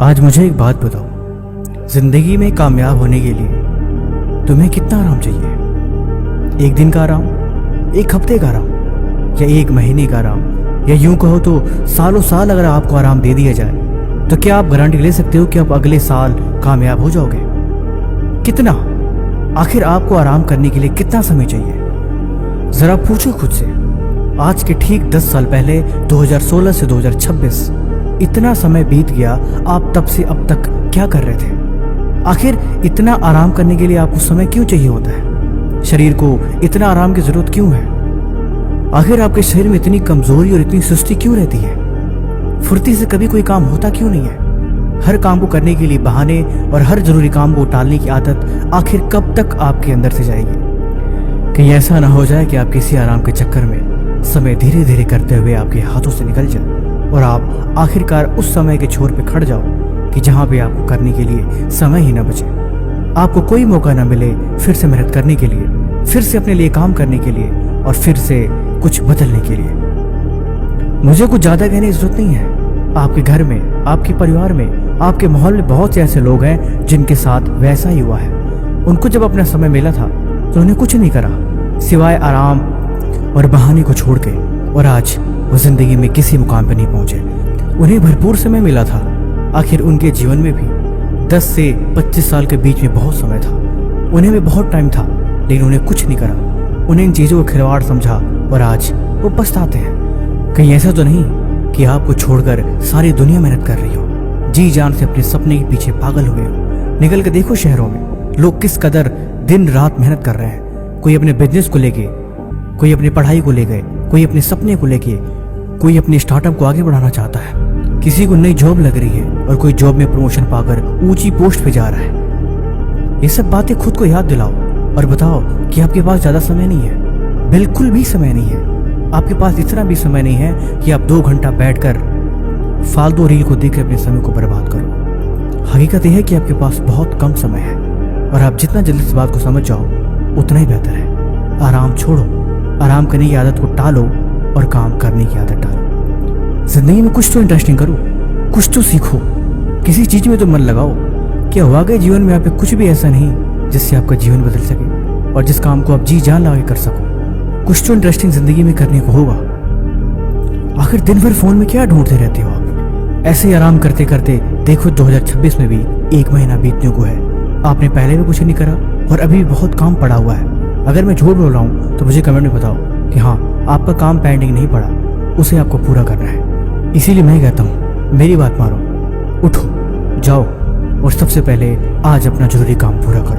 आज मुझे एक बात बताओ, जिंदगी में कामयाब होने के लिए तुम्हें कितना आराम चाहिए? एक दिन का आराम, एक हफ्ते का आराम, या एक महीने का आराम, या यूं कहो तो सालों साल अगर आपको आराम दे दिया जाए तो क्या आप गारंटी ले सकते हो कि आप अगले साल कामयाब हो जाओगे? कितना? आखिर आपको आराम करने के लिए कितना समय चाहिए? जरा पूछो खुद से। आज के ठीक 10 साल पहले 2016 से 2026 इतना समय बीत गया, आप तब से अब तक क्या कर रहे थे? आखिर इतना आराम करने के लिए आपको समय क्यों चाहिए होता है? शरीर को इतना आराम की जरूरत क्यों है? आखिर आपके शरीर में इतनी कमजोरी और इतनी सुस्ती क्यों रहती है? फुर्ती से कभी कोई काम होता क्यों नहीं है? हर काम को करने के लिए बहाने और हर जरूरी काम को टालने की आदत आखिर कब तक आपके अंदर से जाएगी? कहीं ऐसा ना हो जाए कि आप किसी आराम के चक्कर में समय धीरे धीरे करते हुए आपके हाथों से निकल जाए और आप आखिरकार उस समय के छोर पे खड़ जाओ कि जहां पे आपको करने के लिए समय ही ना बचे। आपको कोई मौका ना मिले फिर से मेहनत करने के लिए, फिर से अपने लिए काम करने के लिए और फिर से कुछ बदलने के लिए। मुझे कुछ ज्यादा कहने की जरूरत नहीं है। आपके घर में, आपके परिवार में, आपके माहौल में बहुत से ऐसे लोग हैं जिनके साथ वैसा ही हुआ है। उनको जब अपना समय मिला था तो उन्हें कुछ नहीं करा सिवाय आराम और बहाने को छोड़ के, और आज वो जिंदगी में किसी मुकाम पर नहीं पहुंचे। उन्हें भरपूर समय मिला था। आखिर उनके जीवन में भी 10 से 25 साल के बीच में बहुत समय था। उन्हें भी बहुत टाइम था, लेकिन उन्हें कुछ नहीं करा। उन्हें इन चीजों को खिलवाड़ समझा और आज वो पछताते हैं। कहीं ऐसा तो नहीं कि आपको छोड़कर सारी दुनिया मेहनत कर रही हो, जी जान से अपने सपने के पीछे पागल हुए हो। निकल के देखो शहरों में लोग किस कदर दिन रात मेहनत कर रहे हैं। कोई अपने बिजनेस को लेके, कोई अपनी पढ़ाई को लेके, कोई अपने सपने को लेके, कोई अपने स्टार्टअप को आगे बढ़ाना चाहता है। किसी को नई जॉब लग रही है और कोई जॉब में प्रमोशन पाकर ऊंची पोस्ट पे जा रहा है। ये सब बातें खुद को याद दिलाओ और बताओ कि आपके पास ज्यादा समय नहीं है। बिल्कुल भी समय नहीं है। आपके पास इतना भी समय नहीं है कि आप 2 घंटा बैठकर फालतू रील को देखकर अपने समय को बर्बाद करो। हकीकत यह है कि आपके पास बहुत कम समय है और आप जितना जल्दी इस बात को समझ जाओ उतना ही बेहतर है। आराम छोड़ो, आराम करने की आदत को टालो और काम करने की आदत डालो। जिंदगी में कुछ तो इंटरेस्टिंग करो, कुछ तो सीखो, किसी चीज में तो मन लगाओ। क्या वाकई जीवन में आप पे कुछ भी ऐसा नहीं जिससे आपका जीवन बदल सके और जिस काम को आप जी जान लगा के कर सको? कुछ तो इंटरेस्टिंग जिंदगी में करने को होगा। आखिर दिन भर फोन में क्या ढूंढते रहते हो आप? ऐसे ही आराम करते करते देखो 2026 में भी 1 महीना बीतने को है। आपने पहले भी कुछ नहीं करा और अभी भी बहुत काम पड़ा हुआ है। अगर मैं झूठ बोल रहा हूँ तो मुझे कमेंट में बताओ कि हाँ, आपका काम पेंडिंग नहीं पड़ा, उसे आपको पूरा करना है। इसीलिए मैं कहता हूँ, मेरी बात मानो, उठो, जाओ और सबसे पहले आज अपना जरूरी काम पूरा करो।